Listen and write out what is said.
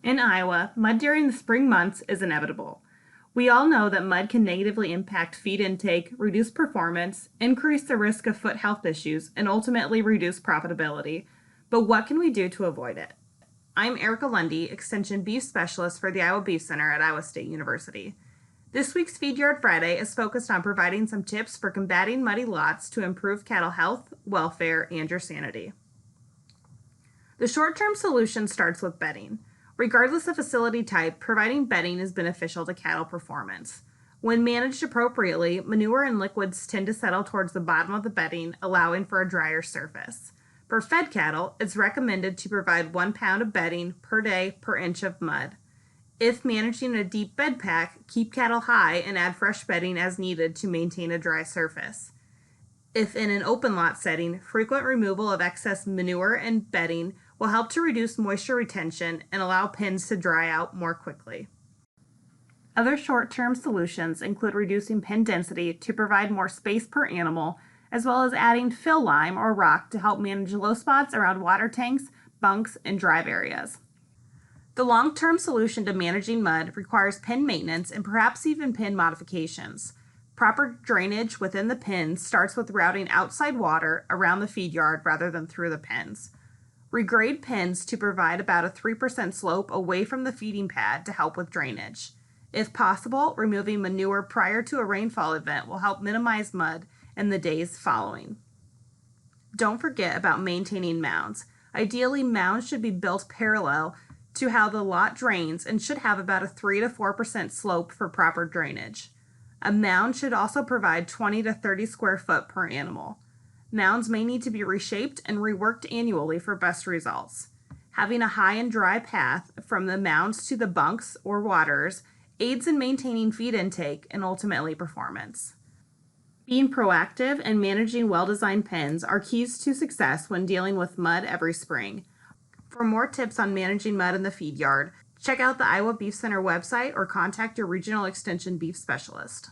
In Iowa, mud during the spring months is inevitable. We all know that mud can negatively impact feed intake, reduce performance, increase the risk of foot health issues, and ultimately reduce profitability. But what can we do to avoid it? I'm Erika Lundy, Extension Beef Specialist for the Iowa Beef Center at Iowa State University. This week's Feedyard Friday is focused on providing some tips for combating muddy lots to improve cattle health, welfare, and your sanity. The short-term solution starts with bedding. Regardless of facility type, providing bedding is beneficial to cattle performance. When managed appropriately, manure and liquids tend to settle towards the bottom of the bedding, allowing for a drier surface. For fed cattle, it's recommended to provide 1 pound of bedding per day per inch of mud. If managing a deep bed pack, keep cattle high and add fresh bedding as needed to maintain a dry surface. If in an open lot setting, frequent removal of excess manure and bedding will help to reduce moisture retention and allow pens to dry out more quickly. Other short-term solutions include reducing pen density to provide more space per animal, as well as adding fill lime or rock to help manage low spots around water tanks, bunks, and drive areas. The long-term solution to managing mud requires pen maintenance and perhaps even pen modifications. Proper drainage within the pens starts with routing outside water around the feed yard rather than through the pens. Regrade pens to provide about a 3% slope away from the feeding pad to help with drainage. If possible, removing manure prior to a rainfall event will help minimize mud in the days following. Don't forget about maintaining mounds. Ideally, mounds should be built parallel to how the lot drains and should have about a 3 to 4% slope for proper drainage. A mound should also provide 20 to 30 square foot per animal. Mounds may need to be reshaped and reworked annually for best results. Having a high and dry path from the mounds to the bunks or waters aids in maintaining feed intake and ultimately performance. Being proactive and managing well-designed pens are keys to success when dealing with mud every spring. For more tips on managing mud in the feed yard, check out the Iowa Beef Center website or contact your regional extension beef specialist.